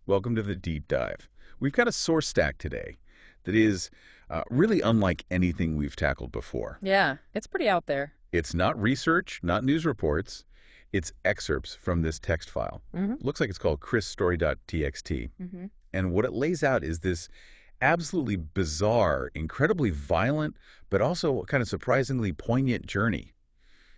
Welcome to the deep dive. We've got a source stack today that is really unlike anything we've tackled before. Yeah, it's pretty out there. It's not research, not news reports. It's excerpts from this text file. Mm-hmm. Looks like it's called chrisstory.txt. Mm-hmm. And what it lays out is this absolutely bizarre, incredibly violent, but also kind of surprisingly poignant journey.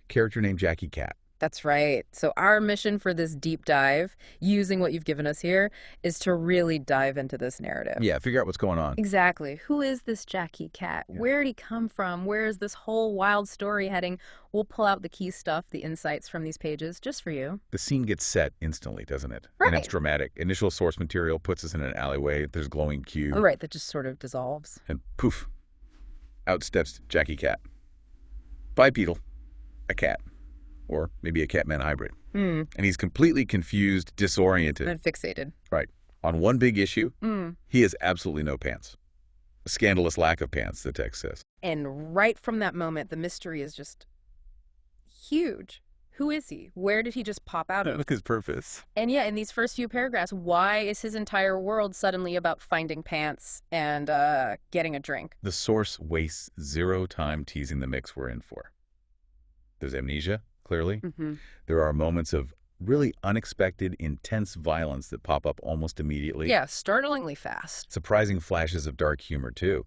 Character named Jackie Cat. That's right. So our mission for this deep dive, using what you've given us here, is to really dive into this narrative. Yeah, figure out what's going on. Exactly. Who is this Jackie Cat? Yeah. Where did he come from? Where is this whole wild story heading? We'll pull out the key stuff, the insights from these pages, just for you. The scene gets set instantly, doesn't it? Right. And it's dramatic. Initial source material puts us in an alleyway. There's a glowing cube. Oh, right, that just sort of dissolves. And poof, out steps Jackie Cat. Bipedal, a cat. Or maybe a cat-man hybrid. Mm. And he's completely confused, disoriented. And fixated. Right. On one big issue, Mm. he has absolutely no pants. A scandalous lack of pants, the text says. And right from that moment, the mystery is just huge. Who is he? Where did he just pop out of? Look his purpose. And yeah, in these first few paragraphs, why is his entire world suddenly about finding pants and getting a drink? The source wastes zero time teasing the mix we're in for. There's amnesia, clearly. Mm-hmm. There are moments of really unexpected, intense violence that pop up almost immediately. Yeah, startlingly fast. Surprising flashes of dark humor, too.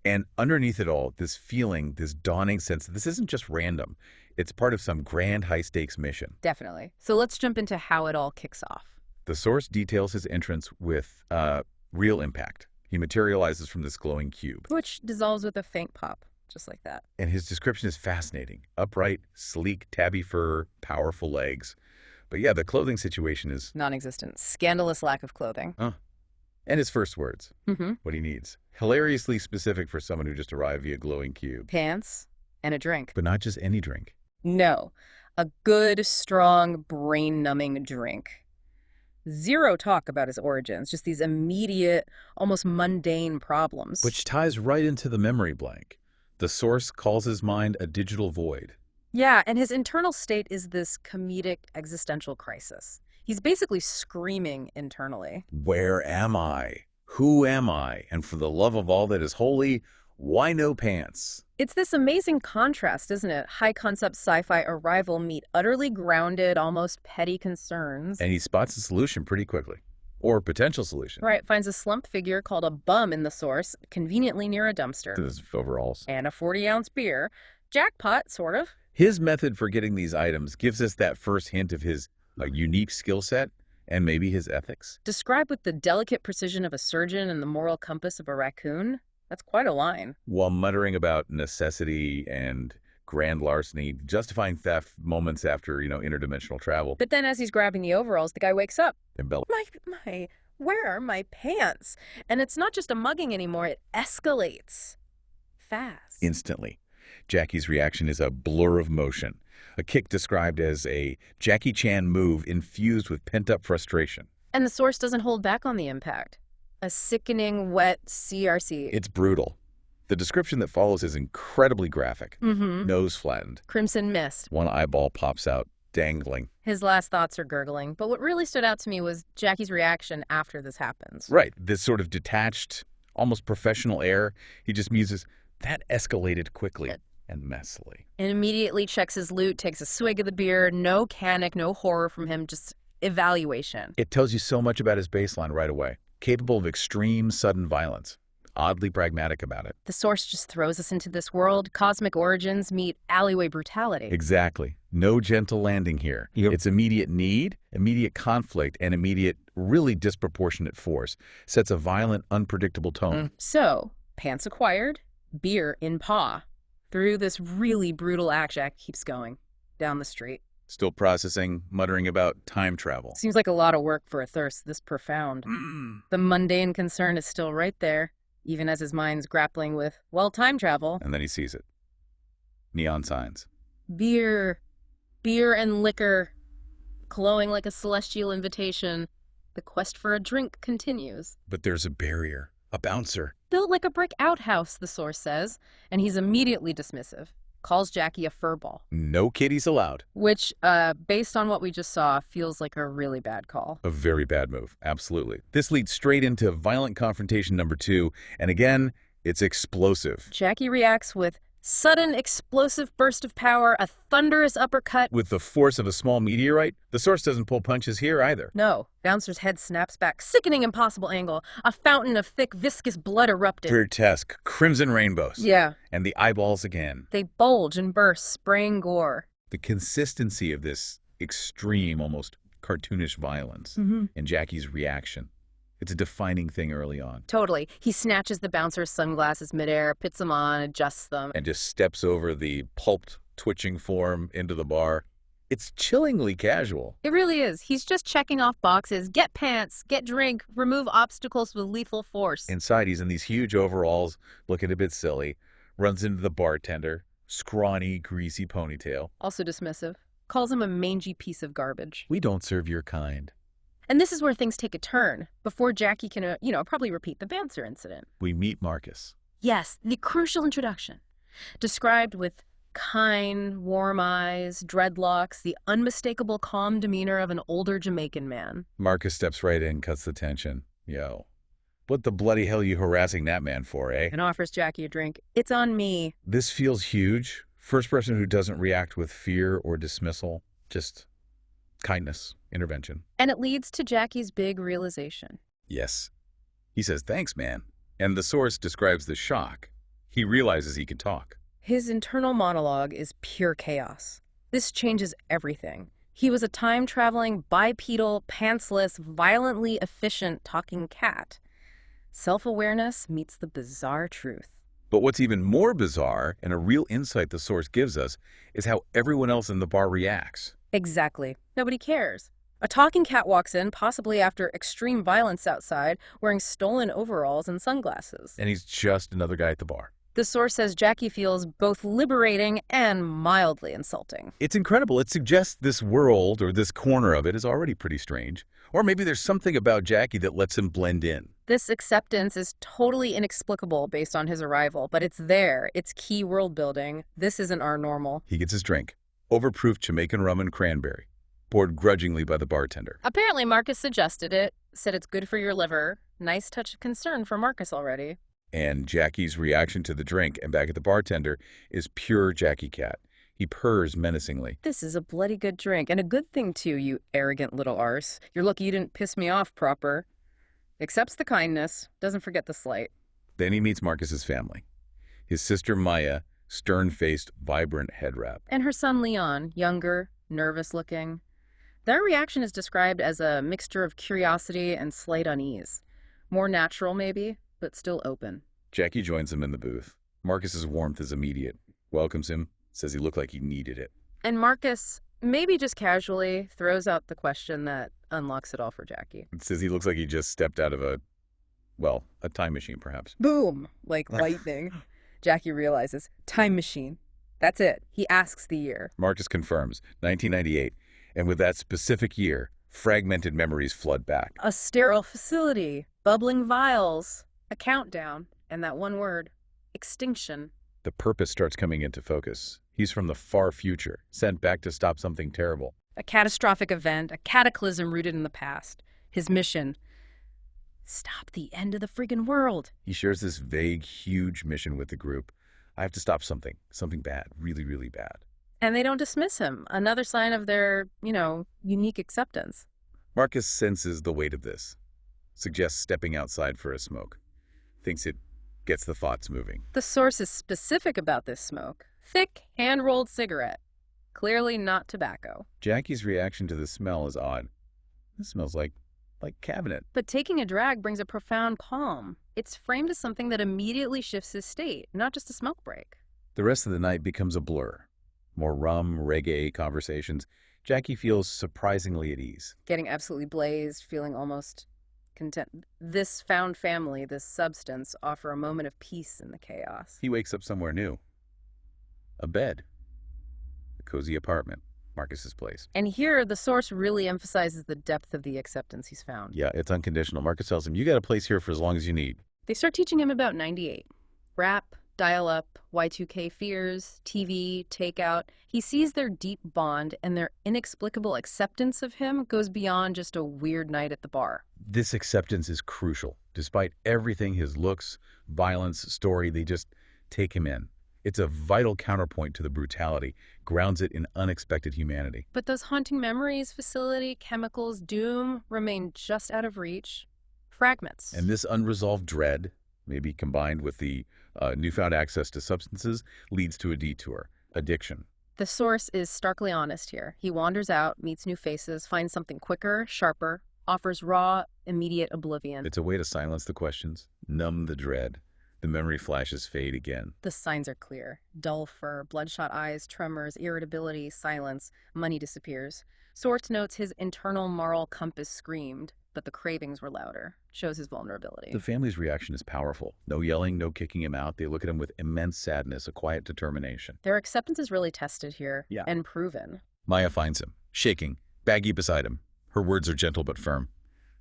And underneath it all, this feeling, this dawning sense that this isn't just random. It's part of some grand high-stakes mission. Definitely. So let's jump into how it all kicks off. The source details his entrance with real impact. He materializes from this glowing cube. Which dissolves with a faint pop, just like that. And his description is fascinating. Upright, sleek, tabby fur, powerful legs. But yeah, the clothing situation is... Non-existent. Scandalous lack of clothing. And his first words, Mm-hmm. what he needs. Hilariously specific for someone who just arrived via glowing cube. Pants and a drink. But not just any drink. No. A good, strong, brain-numbing drink. Zero talk about his origins, just these immediate, almost mundane problems. Which ties right into the memory blank. The source calls his mind a digital void. Yeah, and his internal state is this comedic existential crisis. He's basically screaming internally. Where am I? Who am I? And for the love of all that is holy, why no pants? It's this amazing contrast, isn't it? High-concept sci-fi arrival meet utterly grounded, almost petty concerns. And he spots a solution pretty quickly. Or potential solution. Right, finds a slump figure called a bum in the source, conveniently near a dumpster. His overalls. And a 40-ounce beer. Jackpot, sort of. His method for getting these items gives us that first hint of his unique skill set and maybe his ethics. Described with the delicate precision of a surgeon and the moral compass of a raccoon. That's quite a line. While muttering about necessity and grand larceny, justifying theft moments after, interdimensional travel. But then as he's grabbing the overalls, the guy wakes up. Embellish. Where are my pants? And it's not just a mugging anymore, it escalates. Fast. Instantly. Jackie's reaction is a blur of motion. A kick described as a Jackie Chan move infused with pent-up frustration. And the source doesn't hold back on the impact. A sickening, wet CRC. It's brutal. The description that follows is incredibly graphic. Mm-hmm. Nose flattened. Crimson mist. One eyeball pops out, dangling. His last thoughts are gurgling. But what really stood out to me was Jackie's reaction after this happens. Right. This sort of detached, almost professional air. He just muses, that escalated quickly and messily. And immediately checks his loot, takes a swig of the beer. No panic, no horror from him, just evaluation. It tells you so much about his baseline right away. Capable of extreme, sudden violence. Oddly pragmatic about it. The source just throws us into this world. Cosmic origins meet alleyway brutality. Exactly. No gentle landing here. Yep. It's immediate need, immediate conflict, and immediate, really disproportionate force. Sets a violent, unpredictable tone. So, pants acquired, beer in paw. Through this really brutal act, Jack keeps going down the street. Still processing, muttering about time travel. Seems like a lot of work for a thirst this profound. The mundane concern is still right there, even as his mind's grappling with, well, time travel. And then he sees it. Neon signs. Beer and liquor, glowing like a celestial invitation. The quest for a drink continues. But there's a barrier. A bouncer. Built like a brick outhouse, the source says, and he's immediately dismissive. calls Jackie a furball, No kitties allowed. which, based on what we just saw, feels like a really bad call. A very bad move, absolutely. This leads straight into violent confrontation number 2, and again, it's explosive. Jackie reacts with sudden explosive burst of power, a thunderous uppercut. With the force of a small meteorite, the source doesn't pull punches here either. No, Bouncer's head snaps back, sickening impossible angle. A fountain of thick, viscous blood erupted. Grotesque, crimson rainbows. Yeah. And the eyeballs again. They bulge and burst, spraying gore. The consistency of this extreme, almost cartoonish violence and Jackie's reaction. It's a defining thing early on. Totally. He snatches the Bouncer's sunglasses midair, puts them on, adjusts them. And just steps over the pulped, twitching form into the bar. It's chillingly casual. It really is. He's just checking off boxes. Get pants, get drink, remove obstacles with lethal force. Inside, he's in these huge overalls, looking a bit silly, runs into the bartender, scrawny, greasy ponytail. Also dismissive. Calls him a mangy piece of garbage. We don't serve your kind. And this is where things take a turn, before Jackie can, probably repeat the Bouncer incident. We meet Marcus. Yes, the crucial introduction. Described with kind, warm eyes, dreadlocks, the unmistakable calm demeanor of an older Jamaican man. Marcus steps right in, cuts the tension. Yo, what the bloody hell you harassing that man for, eh? And offers Jackie a drink. It's on me. This feels huge. First person who doesn't react with fear or dismissal, just kindness, intervention. And it leads to Jackie's big realization. Yes. He says, thanks, man. And the source describes the shock. He realizes he can talk. His internal monologue is pure chaos. This changes everything. He was a time-traveling, bipedal, pantsless, violently efficient talking cat. Self-awareness meets the bizarre truth. But what's even more bizarre, and a real insight the source gives us, is how everyone else in the bar reacts. Exactly. Nobody cares. A talking cat walks in, possibly after extreme violence outside, wearing stolen overalls and sunglasses. And he's just another guy at the bar. The source says Jackie feels both liberating and mildly insulting. It's incredible. It suggests this world, or this corner of it, is already pretty strange. Or maybe there's something about Jackie that lets him blend in. This acceptance is totally inexplicable based on his arrival, but it's there. It's key world building. This isn't our normal. He gets his drink. Overproof Jamaican rum and cranberry. Poured grudgingly by the bartender. Apparently Marcus suggested it, said it's good for your liver. Nice touch of concern for Marcus already. And Jackie's reaction to the drink and back at the bartender is pure Jackie cat. He purrs menacingly. This is a bloody good drink, and a good thing too, you arrogant little arse. You're lucky you didn't piss me off proper. Accepts the kindness, doesn't forget the slight. Then he meets Marcus's family. His sister Maya, stern-faced, vibrant head wrap. And her son Leon, younger, nervous-looking. Their reaction is described as a mixture of curiosity and slight unease. More natural, maybe, but still open. Jackie joins him in the booth. Marcus's warmth is immediate. Welcomes him, says he looked like he needed it. And Marcus, maybe just casually, throws out the question that unlocks it all for Jackie. It says he looks like he just stepped out of a time machine, perhaps. Boom! Like lightning. Jackie realizes, time machine. That's it. He asks the year. Marcus confirms, 1998. And with that specific year, fragmented memories flood back. A sterile facility, bubbling vials, a countdown, and that one word, extinction. The purpose starts coming into focus. He's from the far future, sent back to stop something terrible. A catastrophic event, a cataclysm rooted in the past. His mission, stop the end of the friggin' world. He shares this vague, huge mission with the group. I have to stop something bad, really, really bad. And they don't dismiss him. Another sign of their, unique acceptance. Marcus senses the weight of this, suggests stepping outside for a smoke, thinks it gets the thoughts moving. The source is specific about this smoke. Thick, hand-rolled cigarette. Clearly not tobacco. Jackie's reaction to the smell is odd. This smells like cabinet. But taking a drag brings a profound calm. It's framed as something that immediately shifts his state, not just a smoke break. The rest of the night becomes a blur. More rum, reggae conversations. Jackie feels surprisingly at ease. Getting absolutely blazed, feeling almost content. This found family, this substance, offer a moment of peace in the chaos. He wakes up somewhere new. A bed. A cozy apartment. Marcus's place. And here, the source really emphasizes the depth of the acceptance he's found. Yeah, it's unconditional. Marcus tells him, you got a place here for as long as you need. They start teaching him about 98. Rap, Dial-up, Y2K fears, TV, takeout. He sees their deep bond, and their inexplicable acceptance of him goes beyond just a weird night at the bar. This acceptance is crucial. Despite everything, his looks, violence, story, they just take him in. It's a vital counterpoint to the brutality, grounds it in unexpected humanity. But those haunting memories, facility, chemicals, doom, remain just out of reach. Fragments. And this unresolved dread, maybe combined with the newfound access to substances, leads to a detour, addiction. The source is starkly honest here. He wanders out, meets new faces, finds something quicker, sharper, offers raw, immediate oblivion. It's a way to silence the questions, numb the dread. The memory flashes fade again. The signs are clear. Dull fur, bloodshot eyes, tremors, irritability, silence. Money disappears. Source notes his internal moral compass screamed, but the cravings were louder. Shows his vulnerability. The family's reaction is powerful. No yelling, no kicking him out. They look at him with immense sadness, a quiet determination. Their acceptance is really tested here. Yeah. And proven. Maya finds him, shaking, baggie beside him. Her words are gentle but firm.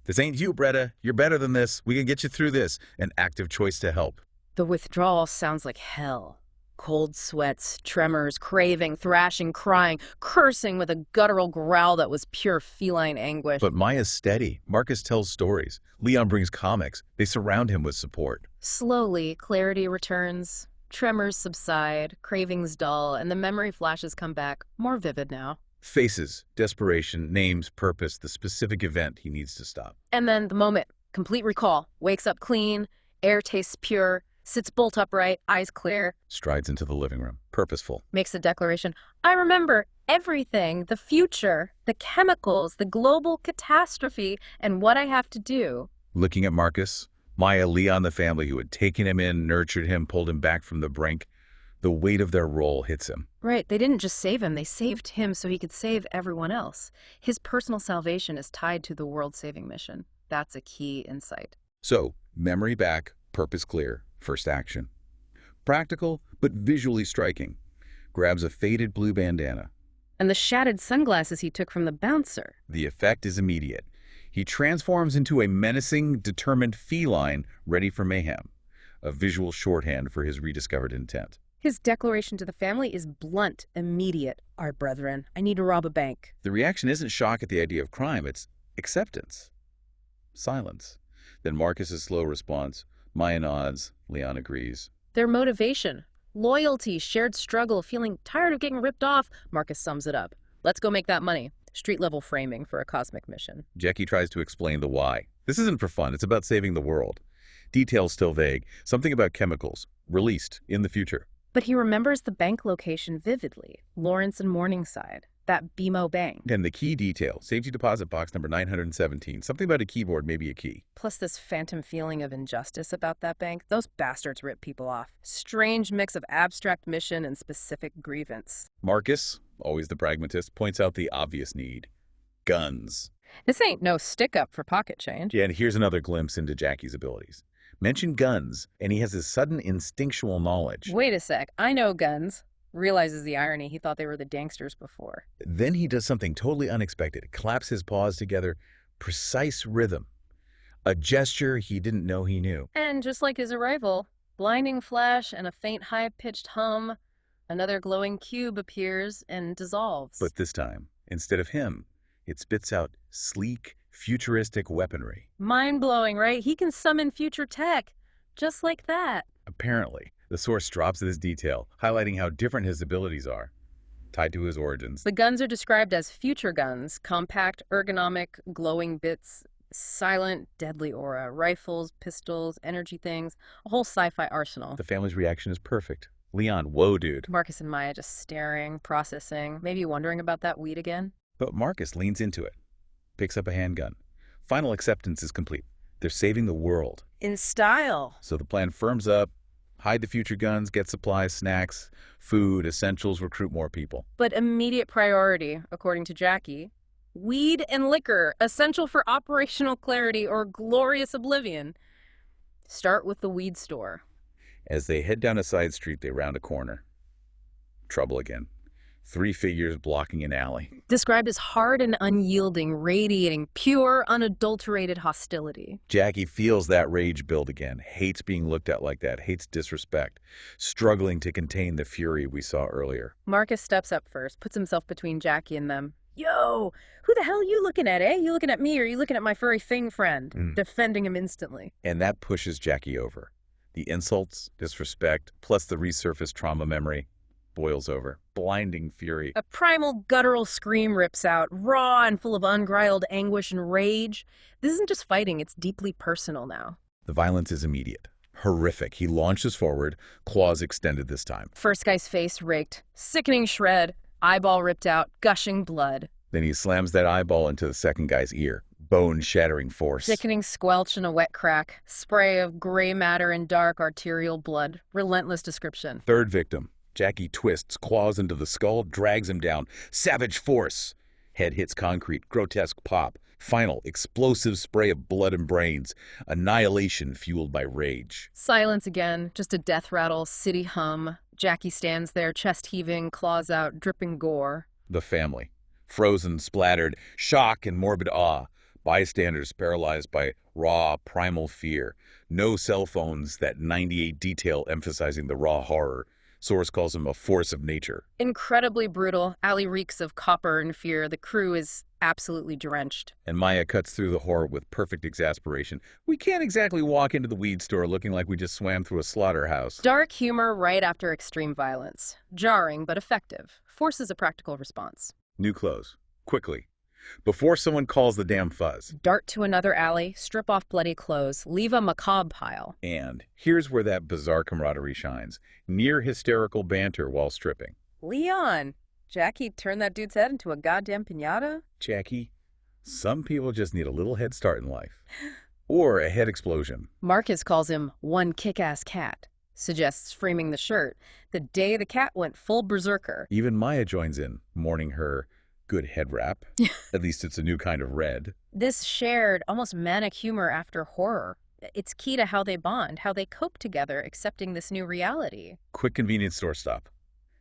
"This ain't you, Bretta. You're better than this. We can get you through this." An active choice to help. The withdrawal sounds like hell. Cold sweats, tremors, craving, thrashing, crying, cursing with a guttural growl that was pure feline anguish. But Maya's steady. Marcus tells stories. Leon brings comics. They surround him with support. Slowly, clarity returns. Tremors subside, cravings dull, and the memory flashes come back, more vivid now. Faces, desperation, names, purpose, the specific event he needs to stop. And then the moment, complete recall, wakes up clean, air tastes pure, sits bolt upright, eyes clear, Strides into the living room, purposeful. makes a declaration. I remember everything, the future, the chemicals, the global catastrophe, and what I have to do. Looking at Marcus, Maya, Leon, the family who had taken him in, nurtured him, pulled him back from the brink. The weight of their role hits him. Right, they didn't just save him, they saved him so he could save everyone else. His personal salvation is tied to the world-saving mission. That's a key insight. So, memory back, purpose clear, first action. Practical, but visually striking. Grabs a faded blue bandana. And the shattered sunglasses he took from the bouncer. The effect is immediate. He transforms into a menacing, determined feline ready for mayhem. A visual shorthand for his rediscovered intent. His declaration to the family is blunt, immediate. Our brethren, I need to rob a bank. The reaction isn't shock at the idea of crime, it's acceptance. Silence. Then Marcus's slow response. Maya nods. Leon agrees. Their motivation, loyalty, shared struggle, feeling tired of getting ripped off. Marcus sums it up. Let's go make that money. Street-level framing for a cosmic mission. Jackie tries to explain the why. This isn't for fun, it's about saving the world. Details still vague. Something about chemicals. Released in the future. But he remembers the bank location vividly. Lawrence and Morningside. That BMO bank. And the key detail. Safety deposit box number 917. Something about a keyboard, maybe a key. Plus this phantom feeling of injustice about that bank. Those bastards rip people off. Strange mix of abstract mission and specific grievance. Marcus, always the pragmatist, points out the obvious need. Guns. This ain't no stick-up for pocket change. Yeah, and here's another glimpse into Jackie's abilities. Mention guns, and he has this sudden instinctual knowledge. Wait a sec, I know guns. Realizes the irony, he thought they were the gangsters before. Then he does something totally unexpected. Claps his paws together. Precise rhythm. A gesture he didn't know he knew. And just like his arrival, blinding flash and a faint high-pitched hum, another glowing cube appears and dissolves. But this time, instead of him, it spits out sleek, futuristic weaponry. Mind-blowing, right? He can summon future tech, just like that. Apparently, the source drops this detail, highlighting how different his abilities are, tied to his origins. The guns are described as future guns, compact, ergonomic, glowing bits, silent, deadly aura, rifles, pistols, energy things, a whole sci-fi arsenal. The family's reaction is perfect. Leon, whoa, dude. Marcus and Maya just staring, processing, maybe wondering about that weed again. But Marcus leans into it, picks up a handgun. Final acceptance is complete. They're saving the world. In style. So the plan firms up. Hide the future guns, get supplies, snacks, food, essentials, recruit more people. But immediate priority, according to Jackie, weed and liquor, essential for operational clarity or glorious oblivion. Start with the weed store. As they head down a side street, they round a corner. Trouble again. 3 figures blocking an alley. Described as hard and unyielding, radiating pure, unadulterated hostility. Jackie feels that rage build again, hates being looked at like that, hates disrespect, struggling to contain the fury we saw earlier. Marcus steps up first, puts himself between Jackie and them. Yo, who the hell are you looking at, eh? You looking at me or are you looking at my furry thing friend? Defending him instantly. And that pushes Jackie over. The insults, disrespect, plus the resurfaced trauma memory boils over. Blinding fury. A primal, guttural scream rips out, raw and full of unbridled anguish and rage. This isn't just fighting, it's deeply personal now. The violence is immediate. Horrific. He launches forward, claws extended this time. First guy's face raked, sickening shred, eyeball ripped out, gushing blood. Then he slams that eyeball into the second guy's ear. Bone-shattering force. Sickening squelch and a wet crack, spray of gray matter and dark arterial blood. Relentless description. Third victim. Jackie twists, claws into the skull, drags him down. Savage force. Head hits concrete. Grotesque pop. Final, explosive spray of blood and brains. Annihilation fueled by rage. Silence again. Just a death rattle, city hum. Jackie stands there, chest heaving, claws out, dripping gore. The family. Frozen, splattered, shock and morbid awe. Bystanders paralyzed by raw, primal fear. No cell phones, that 98 detail emphasizing the raw horror. Source calls him a force of nature. Incredibly brutal. Alley reeks of copper and fear. The crew is absolutely drenched. And Maya cuts through the horror with perfect exasperation. We can't exactly walk into the weed store looking like we just swam through a slaughterhouse. Dark humor right after extreme violence. Jarring but effective. Forces a practical response. New clothes. Quickly. Before someone calls the damn fuzz. Dart to another alley, strip off bloody clothes, leave a macabre pile. And here's where that bizarre camaraderie shines. Near hysterical banter while stripping. Leon! Jackie turned that dude's head into a goddamn piñata? Jackie, some people just need a little head start in life. Or a head explosion. Marcus calls him one kick-ass cat. Suggests framing the shirt. The day the cat went full berserker. Even Maya joins in, mourning her good head wrap. At least it's a new kind of red. This shared, almost manic humor after horror. It's key to how they bond, how they cope together, accepting this new reality. Quick convenience store stop.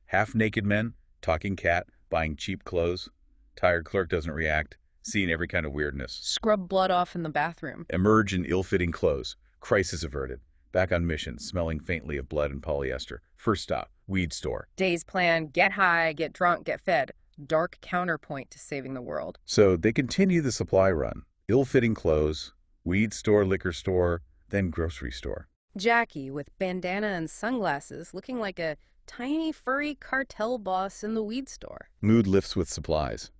Half-naked men, talking cat, buying cheap clothes. Tired clerk doesn't react, seeing every kind of weirdness. Scrub blood off in the bathroom. Emerge in ill-fitting clothes. Crisis averted. Back on mission, smelling faintly of blood and polyester. First stop, weed store. Day's plan, get high, get drunk, get fed. Dark counterpoint to saving the world. So they continue the supply run. Ill-fitting clothes, weed store, liquor store, then grocery store. Jackie, with bandana and sunglasses, looking like a tiny furry cartel boss in the weed store. Mood lifts with supplies.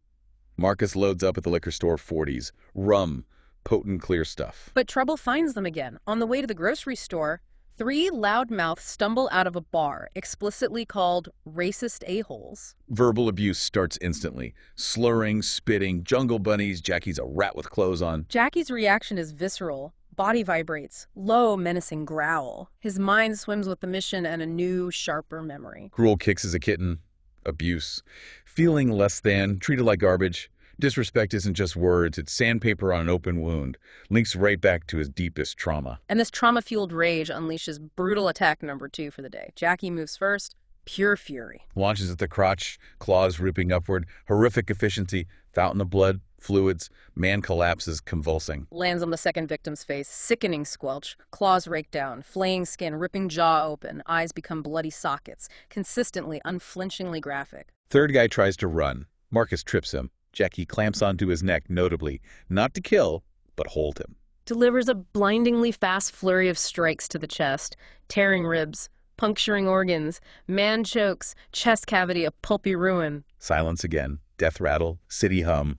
Marcus loads up at the liquor store 40s. Rum, potent clear stuff. But trouble finds them again. On the way to the grocery store, 3 loudmouths stumble out of a bar, explicitly called racist a-holes. Verbal abuse starts instantly. Slurring, spitting, jungle bunnies, Jackie's a rat with clothes on. Jackie's reaction is visceral. Body vibrates. Low, menacing growl. His mind swims with the mission and a new, sharper memory. Gruel kicks as a kitten. Abuse. Feeling less than, treated like garbage. Disrespect isn't just words, it's sandpaper on an open wound. Links right back to his deepest trauma. And this trauma-fueled rage unleashes brutal attack number 2 for the day. Jackie moves first, pure fury. Launches at the crotch, claws ripping upward, horrific efficiency, fountain of blood, fluids, man collapses, convulsing. Lands on the second victim's face, sickening squelch, claws rake down, flaying skin, ripping jaw open, eyes become bloody sockets, consistently, unflinchingly graphic. Third guy tries to run. Marcus trips him. Jackie clamps onto his neck, notably, not to kill, but hold him. Delivers a blindingly fast flurry of strikes to the chest, tearing ribs, puncturing organs, man chokes, chest cavity a pulpy ruin. Silence again, death rattle, city hum.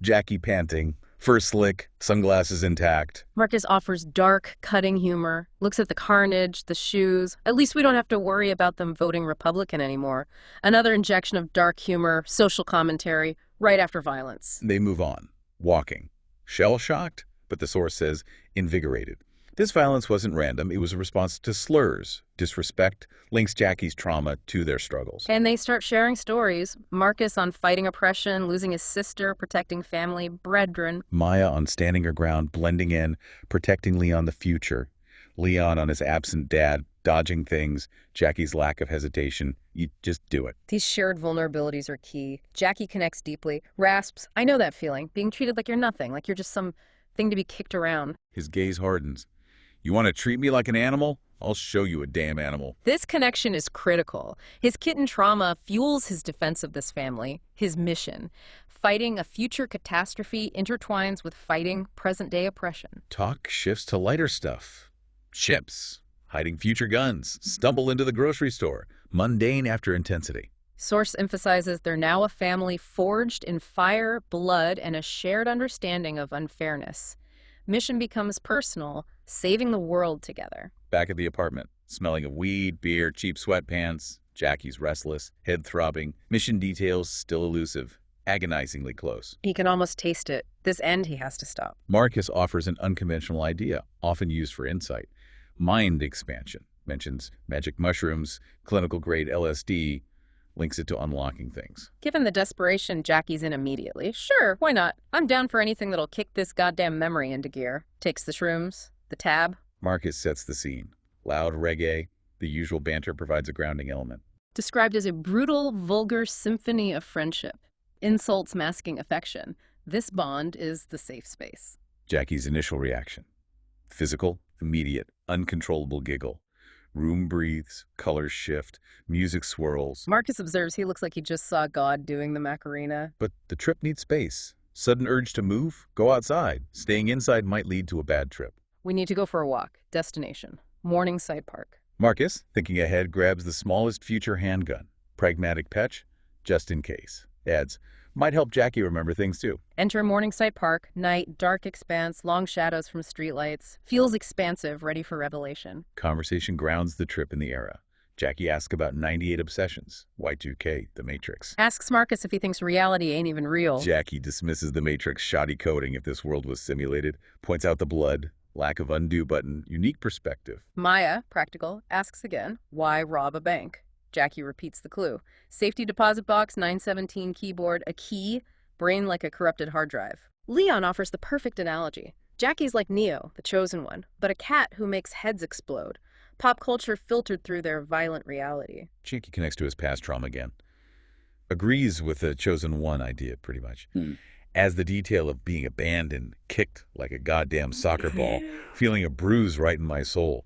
Jackie panting, first lick, sunglasses intact. Marcus offers dark, cutting humor, looks at the carnage, the shoes. At least we don't have to worry about them voting Republican anymore. Another injection of dark humor, social commentary, right after violence. They move on, walking. Shell-shocked, but the source says invigorated. This violence wasn't random. It was a response to slurs, disrespect, links Jackie's trauma to their struggles. And they start sharing stories. Marcus on fighting oppression, losing his sister, protecting family, brethren. Maya on standing her ground, blending in, protecting Leon the future. Leon on his absent dad, Dodging things, Jackie's lack of hesitation. You just do it. These shared vulnerabilities are key. Jackie connects deeply, rasps, I know that feeling, being treated like you're nothing, like you're just some thing to be kicked around. His gaze hardens. You want to treat me like an animal? I'll show you a damn animal. This connection is critical. His kitten trauma fuels his defense of this family, his mission. Fighting a future catastrophe intertwines with fighting present-day oppression. Talk shifts to lighter stuff. Chips, hiding future guns, stumble into the grocery store. Mundane after intensity. Source emphasizes they're now a family forged in fire, blood, and a shared understanding of unfairness. Mission becomes personal, saving the world together. Back at the apartment, smelling of weed, beer, cheap sweatpants. Jackie's restless, head throbbing, mission details still elusive, agonizingly close. He can almost taste it. This end he has to stop. Marcus offers an unconventional idea, often used for insight. Mind expansion. Mentions magic mushrooms, clinical-grade LSD, links it to unlocking things. Given the desperation Jackie's in immediately, sure, why not? I'm down for anything that'll kick this goddamn memory into gear. Takes the shrooms, the tab. Marcus sets the scene. Loud reggae, the usual banter provides a grounding element. Described as a brutal, vulgar symphony of friendship. Insults masking affection. This bond is the safe space. Jackie's initial reaction. Physical, immediate, uncontrollable giggle. Room breathes, colors shift, music swirls. Marcus observes he looks like he just saw God doing the Macarena. But the trip needs space. Sudden urge to move? Go outside. Staying inside might lead to a bad trip. We need to go for a walk. Destination: Morningside Park. Marcus, thinking ahead, grabs the smallest future handgun. Pragmatic petch, just in case. Adds, might help Jackie remember things too. Enter Morningside Park. Night, dark expanse, long shadows from streetlights. Feels expansive, ready for revelation. Conversation grounds the trip in the era. Jackie asks about 98 obsessions. Y2K, The Matrix. Asks Marcus if he thinks reality ain't even real. Jackie dismisses The Matrix shoddy coding if this world was simulated. Points out the blood, lack of undo button, unique perspective. Maya, practical, asks again, why rob a bank? Jackie repeats the clue. Safety deposit box, 917 keyboard, a key, brain like a corrupted hard drive. Leon offers the perfect analogy. Jackie's like Neo, the chosen one, but a cat who makes heads explode. Pop culture filtered through their violent reality. Jackie connects to his past trauma again. Agrees with the chosen one idea, pretty much. As the detail of being abandoned, kicked like a goddamn soccer ball, feeling a bruise right in my soul.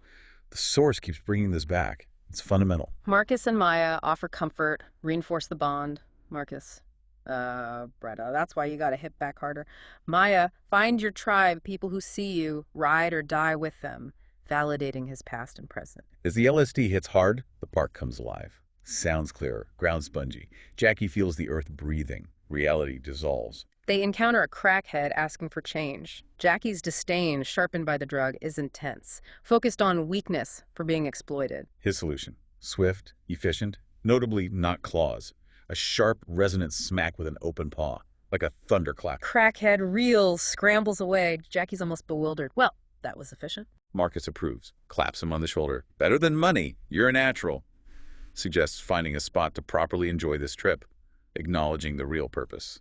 The source keeps bringing this back. It's fundamental. Marcus and Maya offer comfort, reinforce the bond. Marcus, Bretta, that's why you gotta hit back harder. Maya, find your tribe, people who see you, ride or die with them, validating his past and present. As the LSD hits hard, the park comes alive. Sounds clearer, ground spongy. Jackie feels the earth breathing. Reality dissolves. They encounter a crackhead asking for change. Jackie's disdain, sharpened by the drug, is intense, focused on weakness for being exploited. His solution: swift, efficient, notably not claws. A sharp, resonant smack with an open paw, like a thunderclap. Crackhead reels, scrambles away. Jackie's almost bewildered. Well, that was efficient. Marcus approves, claps him on the shoulder. Better than money. You're a natural. Suggests finding a spot to properly enjoy this trip, acknowledging the real purpose.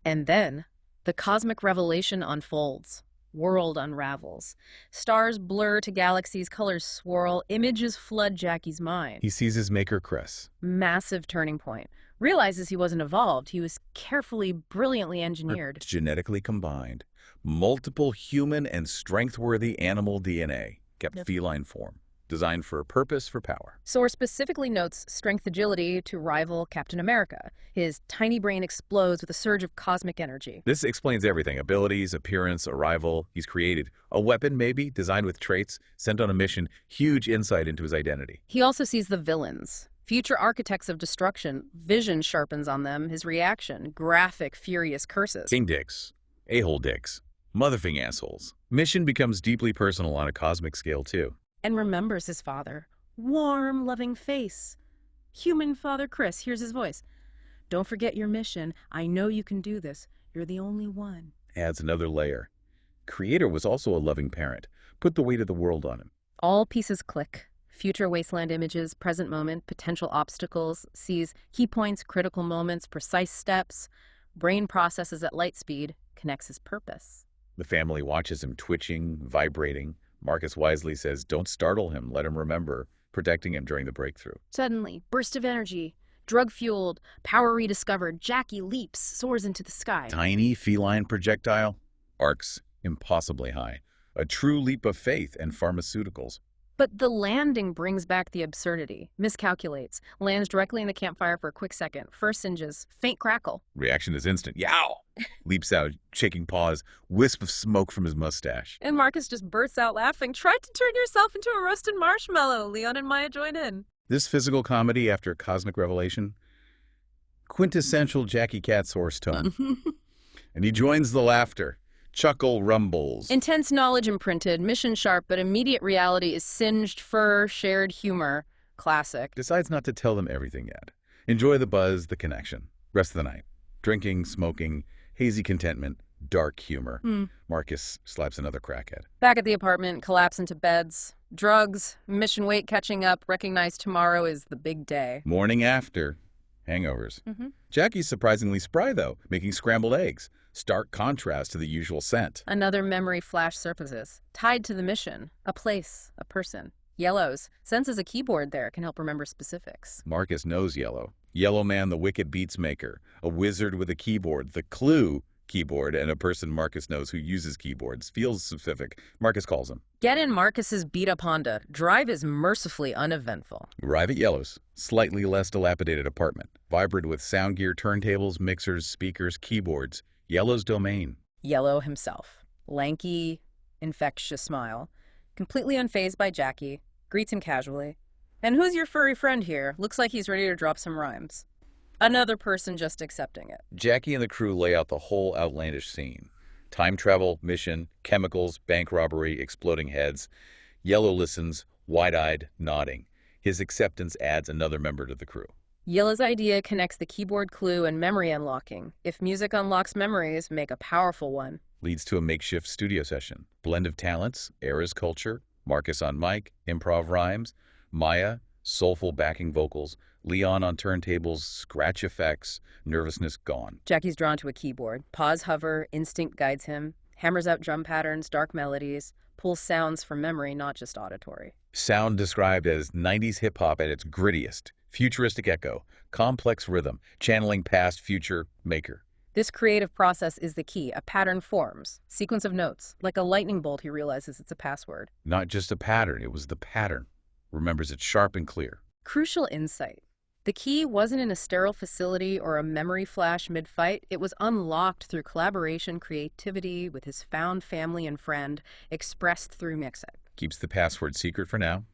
And then, the cosmic revelation unfolds. World unravels. Stars blur to galaxies, colors swirl, images flood Jackie's mind. He sees his maker Cress. Massive turning point. Realizes he wasn't evolved. He was carefully, brilliantly engineered. Genetically combined. Multiple human and strength-worthy animal DNA. Kept feline form. Designed for a purpose, for power. Source specifically notes strength agility to rival Captain America. His tiny brain explodes with a surge of cosmic energy. This explains everything. Abilities, appearance, arrival. He's created a weapon, maybe, designed with traits, sent on a mission, huge insight into his identity. He also sees the villains. Future architects of destruction. Vision sharpens on them. His reaction, graphic, furious curses. King dicks. A-hole dicks. Motherfing assholes. Mission becomes deeply personal on a cosmic scale, too. And remembers his father. Warm, loving face. Human Father Chris hears his voice. Don't forget your mission. I know you can do this. You're the only one. Adds another layer. Creator was also a loving parent. Put the weight of the world on him. All pieces click. Future wasteland images, present moment, potential obstacles, sees key points, critical moments, precise steps. Brain processes at light speed, connects his purpose. The family watches him twitching, vibrating, Marcus wisely says, don't startle him, let him remember, protecting him during the breakthrough. Suddenly, burst of energy. Drug-fueled, power rediscovered, Jackie leaps, soars into the sky. Tiny feline projectile, arcs impossibly high. A true leap of faith and pharmaceuticals. But the landing brings back the absurdity. Miscalculates. Lands directly in the campfire for a quick second. First singes. Faint crackle. Reaction is instant. Yow! Leaps out, shaking paws, wisp of smoke from his mustache. And Marcus just bursts out laughing. Try to turn yourself into a roasted marshmallow. Leon and Maya join in. This physical comedy after cosmic revelation, quintessential Jackie Cat's horse tone. And he joins the laughter. Chuckle rumbles. Intense knowledge imprinted, mission sharp, but immediate reality is singed fur, shared humor. Classic. Decides not to tell them everything yet. Enjoy the buzz, the connection. Rest of the night. Drinking, smoking, hazy contentment, dark humor. Marcus slaps another crackhead. Back at the apartment, collapse into beds. Drugs, mission weight catching up, recognize tomorrow is the big day. Morning after. Hangovers. Jackie's surprisingly spry, though, making scrambled eggs. Stark contrast to the usual scent. Another memory flash surfaces, tied to the mission, a place, a person. Yellows, senses a keyboard there, can help remember specifics. Marcus knows Yellow. Yellow Man, the wicked beats maker, a wizard with a keyboard, the clue keyboard, and a person Marcus knows who uses keyboards. Feels specific. Marcus calls him. Get in Marcus's beat-up Honda. Drive is mercifully uneventful. Arrive at Yellow's slightly less dilapidated apartment, vibrant with sound gear, turntables, mixers, speakers, keyboards. Yellow's domain. Yellow himself. Lanky, infectious smile. Completely unfazed by Jackie. Greets him casually. And who's your furry friend here? Looks like he's ready to drop some rhymes. Another person just accepting it. Jackie and the crew lay out the whole outlandish scene. Time travel, mission, chemicals, bank robbery, exploding heads. Yellow listens, wide-eyed, nodding. His acceptance adds another member to the crew. Yellow's idea connects the keyboard clue and memory unlocking. If music unlocks memories, make a powerful one. Leads to a makeshift studio session. Blend of talents, era's culture, Marcus on mic, improv rhymes, Maya, soulful backing vocals, Leon on turntables, scratch effects, nervousness gone. Jackie's drawn to a keyboard. Pause, hover, instinct guides him. Hammers out drum patterns, dark melodies. Pulls sounds from memory, not just auditory. Sound described as 90s hip-hop at its grittiest. Futuristic echo, complex rhythm, channeling past, future, maker. This creative process is the key. A pattern forms. Sequence of notes. Like a lightning bolt, he realizes it's a password. Not just a pattern, it was the pattern. Remembers it sharp and clear. Crucial insight. The key wasn't in a sterile facility or a memory flash mid-fight. It was unlocked through collaboration, creativity with his found family and friend, expressed through mixing. Keeps the password secret for now.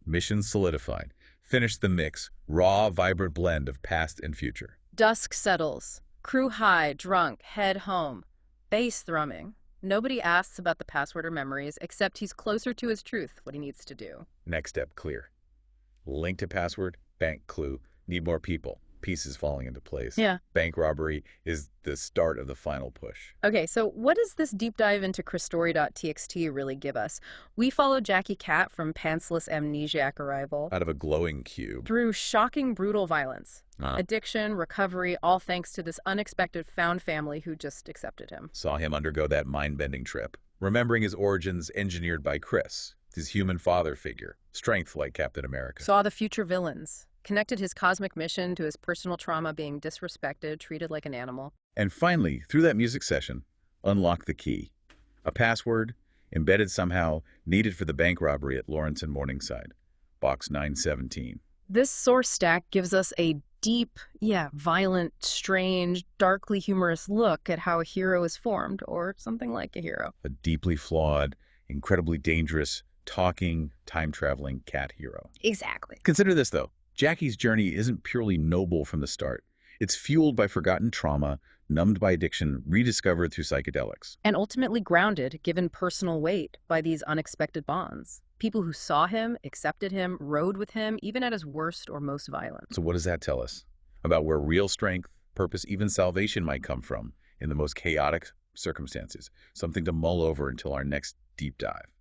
Mission solidified. Finish the mix. Raw, vibrant blend of past and future. Dusk settles. Crew high, drunk, head home. Bass thrumming. Nobody asks about the password or memories, except he's closer to his truth, what he needs to do. Next step clear. Link to password, bank clue, need more people. Pieces falling into place. Yeah. Bank robbery is the start of the final push. Okay, so what does this deep dive into ChrisStory.txt really give us? We follow Jackie Cat from pantsless amnesiac arrival Out of a glowing cube. through shocking, brutal violence. Addiction, recovery, all thanks to this unexpected found family who just accepted him. Saw him undergo that mind-bending trip. Remembering his origins engineered by Chris, his human father figure. Strength like Captain America. Saw the future villains. Connected his cosmic mission to his personal trauma being disrespected, treated like an animal. And finally, through that music session, unlock the key. A password, embedded somehow, needed for the bank robbery at Lawrence and Morningside. Box 917. This source stack gives us a deep, violent, strange, darkly humorous look at how a hero is formed, or something like a hero. A deeply flawed, incredibly dangerous, talking, time-traveling cat hero. Exactly. Consider this, though. Jackie's journey isn't purely noble from the start. It's fueled by forgotten trauma, numbed by addiction, rediscovered through psychedelics. And ultimately grounded, given personal weight, by these unexpected bonds. People who saw him, accepted him, rode with him, even at his worst or most violent. So what does that tell us? About where real strength, purpose, even salvation might come from in the most chaotic circumstances. Something to mull over until our next deep dive.